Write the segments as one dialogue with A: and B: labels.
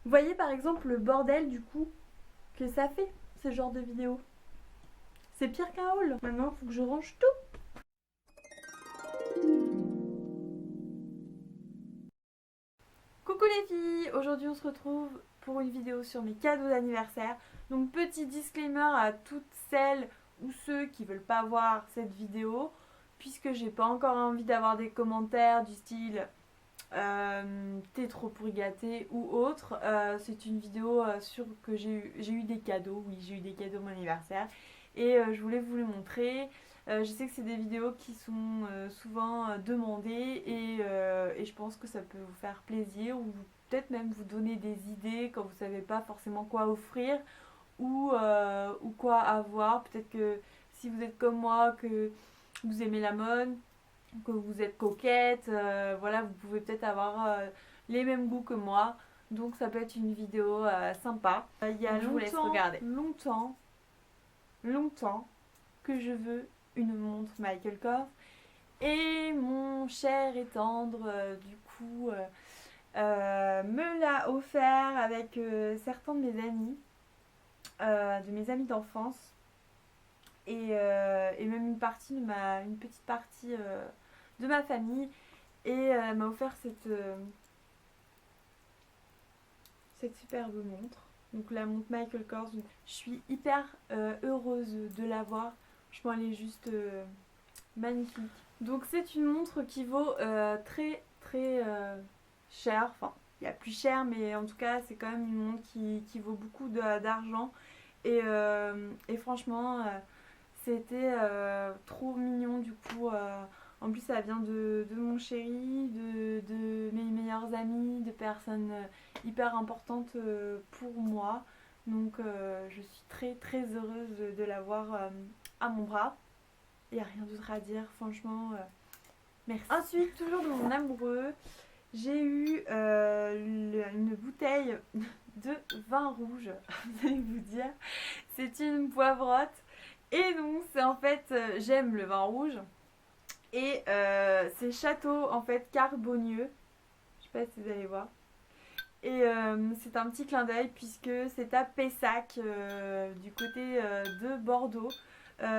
A: Vous voyez par exemple le bordel du coup que ça fait, ce genre de vidéo. C'est pire qu'un haul. Maintenant, il faut que je range tout. Coucou les filles, aujourd'hui on se retrouve pour une vidéo sur mes cadeaux d'anniversaire. Donc petit disclaimer à toutes celles ou ceux qui veulent pas voir cette vidéo, puisque j'ai pas encore envie d'avoir des commentaires du style t'es trop pourri gâté ou autre. C'est une vidéo sur que j'ai eu des cadeaux, oui j'ai eu des cadeaux à mon anniversaire et je voulais vous les montrer. Je sais que c'est des vidéos qui sont souvent demandées et je pense que ça peut vous faire plaisir ou peut-être même vous donner des idées quand vous savez pas forcément quoi offrir ou quoi avoir. Peut-être que si vous êtes comme moi, que vous aimez la mode, que vous êtes coquette, voilà, vous pouvez peut-être avoir les mêmes goûts que moi. Donc ça peut être une vidéo sympa. Il y a
B: Je vous laisse
A: longtemps,
B: regarder.
A: longtemps que je veux une montre Michael Kors. Et mon cher et tendre, du coup, me l'a offert avec certains de mes amis d'enfance. Et même une petite partie de ma famille. Et elle m'a offert cette superbe montre. Donc la montre Michael Kors. Donc, je suis hyper heureuse de l'avoir. Franchement, elle est juste magnifique. Donc c'est une montre qui vaut très très cher. Enfin, il y a plus cher, mais en tout cas, c'est quand même une montre qui vaut beaucoup d'argent. Et franchement, c'était trop mignon du coup. En plus, ça vient de mon chéri, de mes meilleurs amis, de personnes hyper importantes pour moi. Donc, je suis très très heureuse de l'avoir à mon bras. Il n'y a rien d'autre à dire, franchement. Merci. Ensuite, toujours de mon amoureux, j'ai eu une bouteille de vin rouge. Vous allez vous dire, c'est une poivrotte. Et donc, c'est en fait, j'aime le vin rouge. Et c'est Château en fait Carbonieux. Je sais pas si vous allez voir. Et c'est un petit clin d'œil puisque c'est à Pessac, du côté de Bordeaux,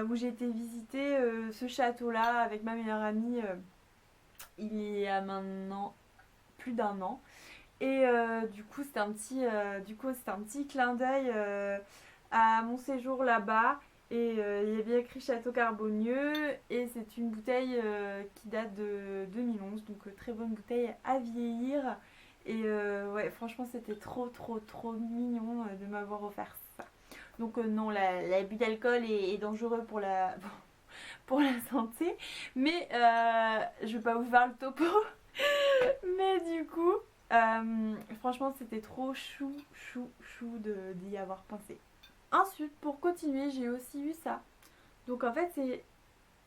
A: où j'ai été visiter ce château-là avec ma meilleure amie il y a maintenant plus d'un an. Et du coup, c'est un petit clin d'œil à mon séjour là-bas. Et il y avait écrit Château Carbonieux et c'est une bouteille qui date de 2011, donc très bonne bouteille à vieillir. Et ouais, franchement, c'était trop trop trop mignon de m'avoir offert ça. Donc non, l'abus d'alcool est dangereux pour pour la santé, mais je vais pas vous faire le topo. Mais du coup, franchement, c'était trop chou, chou, chou d'y avoir pensé. Ensuite, pour continuer, j'ai aussi eu ça. Donc en fait, c'est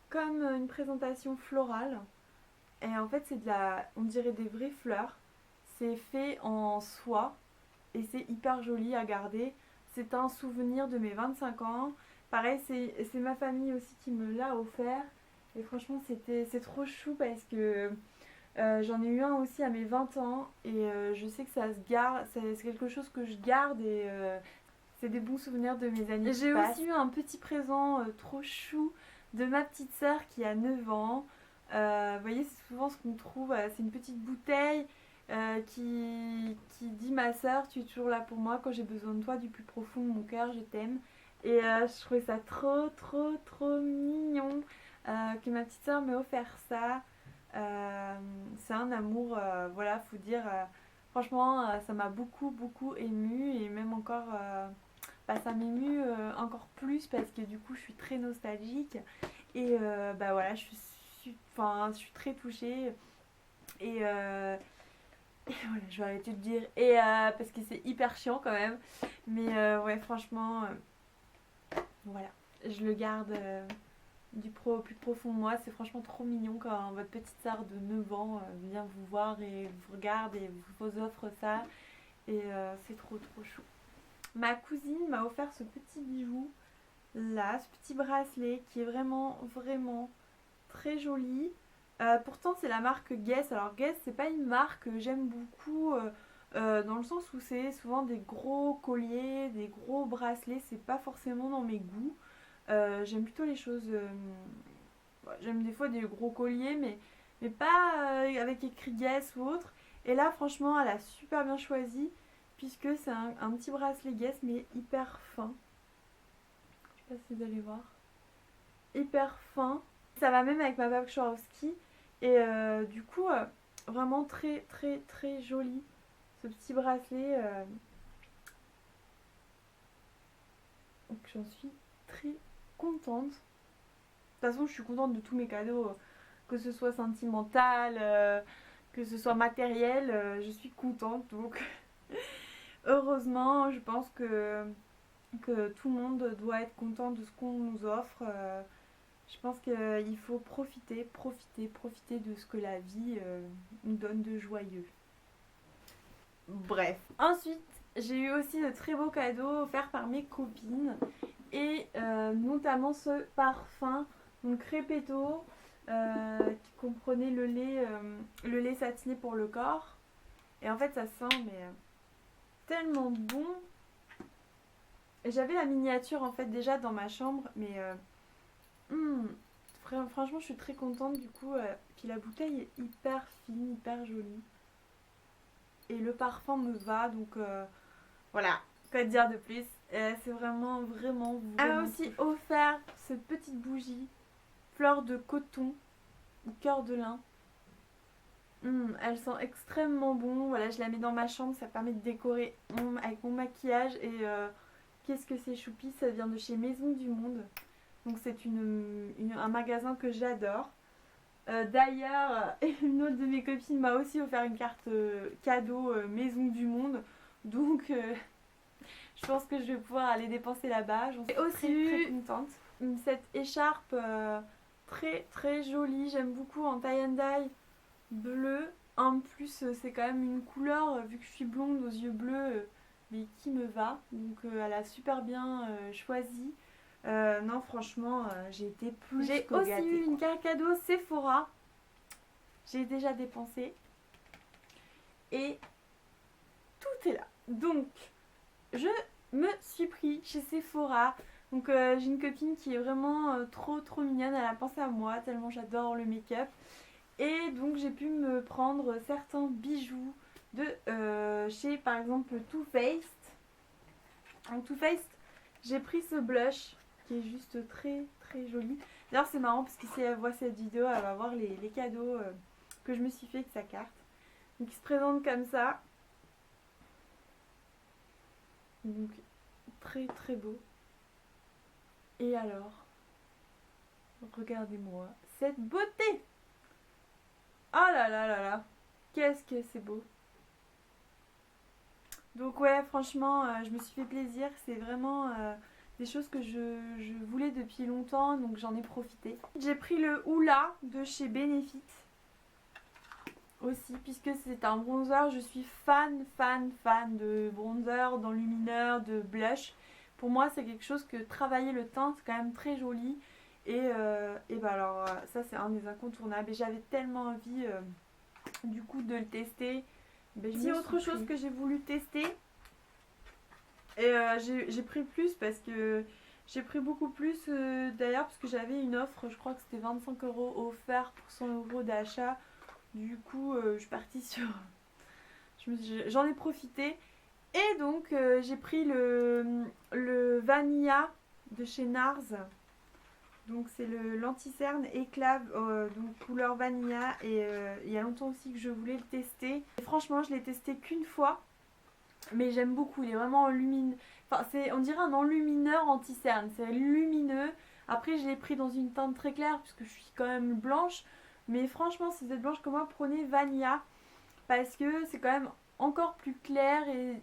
A: comme une présentation florale. Et en fait, on dirait des vraies fleurs. C'est fait en soie et c'est hyper joli à garder. C'est un souvenir de mes 25 ans. Pareil, c'est ma famille aussi qui me l'a offert. Et franchement, c'est trop chou parce que j'en ai eu un aussi à mes 20 ans et je sais que ça se garde, c'est quelque chose que je garde et c'est des bons souvenirs de mes années. J'ai aussi eu un petit présent trop chou de ma petite sœur qui a 9 ans. Vous voyez, c'est souvent ce qu'on trouve, c'est une petite bouteille qui dit ma sœur, tu es toujours là pour moi quand j'ai besoin de toi du plus profond de mon cœur, je t'aime. Et je trouvais ça trop trop trop mignon que ma petite sœur m'ait offert ça. C'est un amour, voilà, faut dire, franchement, ça m'a beaucoup, beaucoup émue et même encore, bah, ça m'émue encore plus parce que du coup, je suis très nostalgique et bah voilà, enfin, je suis très touchée et, et voilà, je vais arrêter de dire et parce que c'est hyper chiant quand même, mais ouais, franchement, voilà, je le garde plus profond de moi. C'est franchement trop mignon quand votre petite sœur de 9 ans vient vous voir et vous regarde et vous offre ça. Et c'est trop trop chou. Ma cousine m'a offert ce petit bijou là, ce petit bracelet qui est vraiment vraiment très joli. Pourtant c'est la marque Guess. Alors Guess c'est pas une marque que j'aime beaucoup. dans le sens où c'est souvent des gros colliers, des gros bracelets, c'est pas forcément dans mes goûts. J'aime plutôt les choses... j'aime des fois des gros colliers, mais pas avec écrit Guess ou autre. Et là, franchement, elle a super bien choisi, puisque c'est un petit bracelet Guess, mais hyper fin. Je sais pas si vous allez voir. Hyper fin. Ça va même avec ma bague Swarovski. Et du coup, vraiment très très très joli. Ce petit bracelet. Donc j'en suis très contente. De toute façon, je suis contente de tous mes cadeaux. Que ce soit sentimental, que ce soit matériel. Je suis contente. Donc heureusement, je pense que tout le monde doit être content de ce qu'on nous offre. Je pense qu'il faut profiter de ce que la vie nous donne de joyeux. Bref. Ensuite, j'ai eu aussi de très beaux cadeaux offerts par mes copines. Et notamment ce parfum, donc Repetto, qui comprenait le lait satiné pour le corps. Et en fait, ça sent mais tellement bon. J'avais la miniature en fait déjà dans ma chambre, mais franchement, je suis très contente du coup. Puis la bouteille est hyper fine, hyper jolie. Et le parfum me va, donc voilà. Quoi dire de plus. C'est vraiment, vraiment. Elle m'a aussi offert cette petite bougie, fleur de coton ou cœur de lin. Elle sent extrêmement bon. Voilà, je la mets dans ma chambre, ça permet de décorer avec mon maquillage. Et qu'est-ce que c'est choupi, ça vient de chez Maison du Monde. Donc c'est un magasin que j'adore. D'ailleurs, une autre de mes copines m'a aussi offert une carte cadeau Maison du Monde. Donc je pense que je vais pouvoir aller dépenser là-bas. J'en suis aussi très contente. Cette écharpe très très jolie, j'aime beaucoup, en tie and dye bleu. En plus c'est quand même une couleur, vu que je suis blonde aux yeux bleus, mais qui me va. Donc elle a super bien choisi. Non, franchement, j'ai été plus que gâtée. J'ai aussi eu une carte cadeau Sephora. J'ai déjà dépensé. Et tout est là. Donc, je me suis pris chez Sephora. Donc, j'ai une copine qui est vraiment trop trop mignonne. Elle a pensé à moi tellement j'adore le make-up. Et donc, j'ai pu me prendre certains bijoux de chez, par exemple, Too Faced. En Too Faced, j'ai pris ce blush qui est juste très très joli. D'ailleurs c'est marrant parce que si elle voit cette vidéo, elle va voir les cadeaux que je me suis fait avec sa carte. Donc il se présente comme ça. Donc très très beau. Et alors, regardez-moi cette beauté. Oh là là là là, qu'est-ce que c'est beau. Donc ouais, franchement, je me suis fait plaisir. C'est vraiment des choses que je voulais depuis longtemps, donc j'en ai profité. J'ai pris le Hoola de chez Benefit aussi, puisque c'est un bronzer. Je suis fan de bronzer, d'enlumineur, de blush. Pour moi, c'est quelque chose que travailler le teint, c'est quand même très joli. Et bah alors, ça c'est un des incontournables. Et j'avais tellement envie du coup de le tester. Si autre chose que j'ai voulu tester, et j'ai pris plus parce que j'ai pris beaucoup plus d'ailleurs, parce que j'avais une offre, je crois que c'était 25 € offert pour 100 € d'achat. Du coup je suis partie sur, j'en ai profité. Et donc j'ai pris le Vanilla de chez Nars. Donc c'est le l'anti-cerne éclat, donc couleur vanilla. Et il y a longtemps aussi que je voulais le tester. Et franchement, je l'ai testé qu'une fois, mais j'aime beaucoup. Il est vraiment lumineux. Enfin, on dirait un enlumineur anti-cerne. C'est lumineux. Après, je l'ai pris dans une teinte très claire puisque je suis quand même blanche. Mais franchement, si vous êtes blanche comme moi, prenez Vanilla parce que c'est quand même encore plus clair et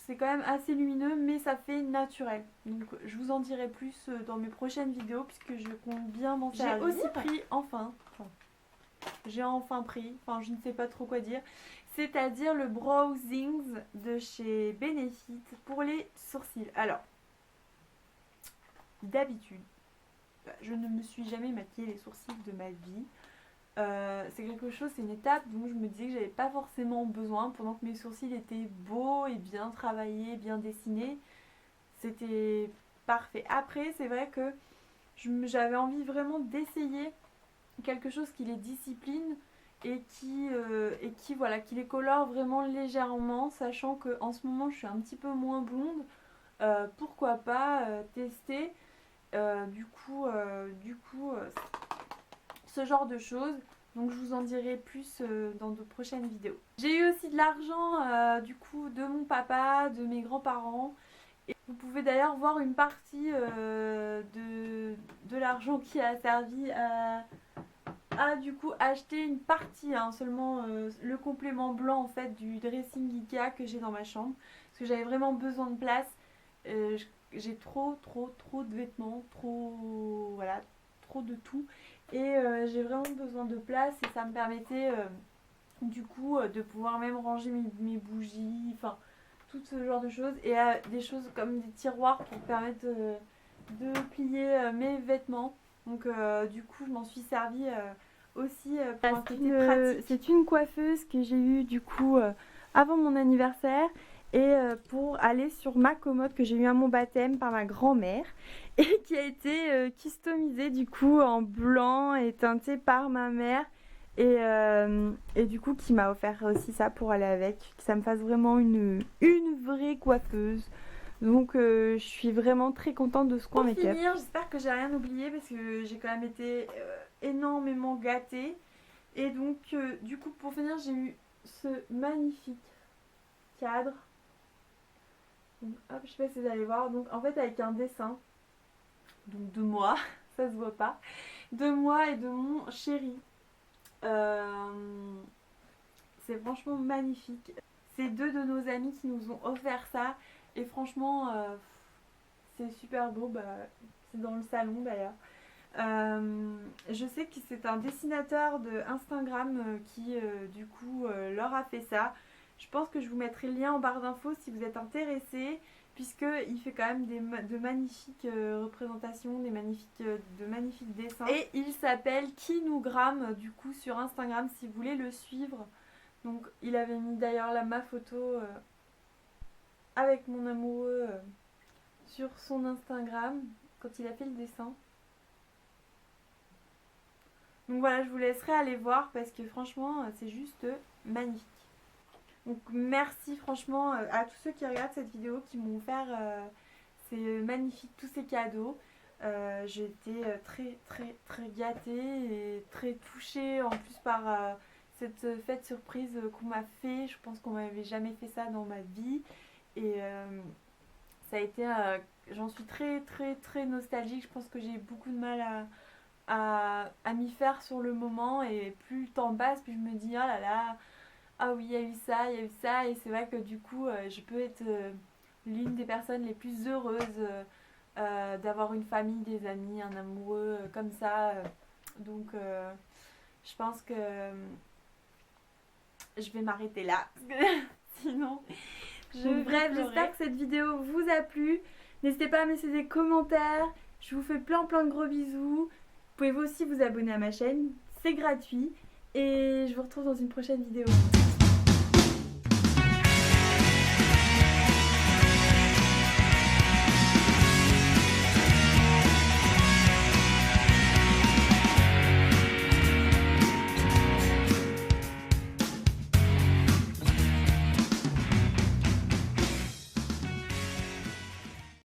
A: c'est quand même assez lumineux, mais ça fait naturel. Donc je vous en dirai plus dans mes prochaines vidéos puisque je compte bien m'en servir. J'ai aussi pris je ne sais pas trop quoi dire, c'est-à-dire le Browsings de chez Benefit pour les sourcils. Alors, d'habitude, je ne me suis jamais maquillé les sourcils de ma vie. C'est quelque chose, c'est une étape dont je me disais que j'avais pas forcément besoin pendant que mes sourcils étaient beaux et bien travaillés, bien dessinés. C'était parfait. Après, c'est vrai que j'avais envie vraiment d'essayer quelque chose qui les discipline et qui voilà, qui les colore vraiment légèrement, sachant que en ce moment je suis un petit peu moins blonde. Pourquoi pas tester ce genre de choses. Donc je vous en dirai plus dans de prochaines vidéos. J'ai eu aussi de l'argent du coup de mon papa, de mes grands-parents. Et vous pouvez d'ailleurs voir une partie de l'argent qui a servi à du coup acheter une partie, hein, seulement le complément blanc en fait du dressing Ikea que j'ai dans ma chambre. Parce que j'avais vraiment besoin de place. J'ai trop de vêtements, voilà, trop de tout. Et j'ai vraiment besoin de place et ça me permettait du coup de pouvoir même ranger mes bougies, enfin tout ce genre de choses. Et des choses comme des tiroirs pour permettre de plier mes vêtements. Donc du coup je m'en suis servie aussi pour un côté pratique. C'est une coiffeuse que j'ai eue du coup avant mon anniversaire. Et pour aller sur ma commode que j'ai eu à mon baptême par ma grand-mère et qui a été customisée du coup en blanc et teintée par ma mère et du coup qui m'a offert aussi ça pour aller avec, que ça me fasse vraiment une vraie coiffeuse. Donc je suis vraiment très contente de ce coin make-up. Pour finir, j'espère que j'ai rien oublié parce que j'ai quand même été énormément gâtée. Et donc du coup pour finir j'ai eu ce magnifique cadre. Donc, hop, je sais pas si vous allez voir. Donc en fait avec un dessin donc de moi, ça se voit pas, de moi et de mon chéri. C'est franchement magnifique. C'est deux de nos amis qui nous ont offert ça et franchement c'est super beau. C'est dans le salon d'ailleurs. Je sais que c'est un dessinateur de Instagram qui du coup leur a fait ça. Je pense que je vous mettrai le lien en barre d'infos si vous êtes intéressés, puisqu'il fait quand même de magnifiques représentations, de magnifiques dessins. Et il s'appelle Kinougram du coup sur Instagram si vous voulez le suivre. Donc il avait mis d'ailleurs là ma photo avec mon amoureux sur son Instagram quand il a fait le dessin. Donc voilà, je vous laisserai aller voir parce que franchement c'est juste magnifique. Donc merci franchement à tous ceux qui regardent cette vidéo, qui m'ont offert ces magnifiques, tous ces cadeaux. J'ai été très gâtée et très touchée en plus par cette fête surprise qu'on m'a fait. Je pense qu'on m'avait jamais fait ça dans ma vie. Et ça a été, j'en suis très nostalgique. Je pense que j'ai beaucoup de mal à m'y faire sur le moment. Et plus le temps passe, plus je me dis oh là là. Ah oui, il y a eu ça, et c'est vrai que du coup, je peux être l'une des personnes les plus heureuses d'avoir une famille, des amis, un amoureux comme ça. Donc, je pense que je vais m'arrêter là. Sinon, bref, j'espère que cette vidéo vous a plu. N'hésitez pas à me laisser des commentaires. Je vous fais plein de gros bisous. Vous pouvez aussi vous abonner à ma chaîne, c'est gratuit. Et je vous retrouve dans une prochaine vidéo.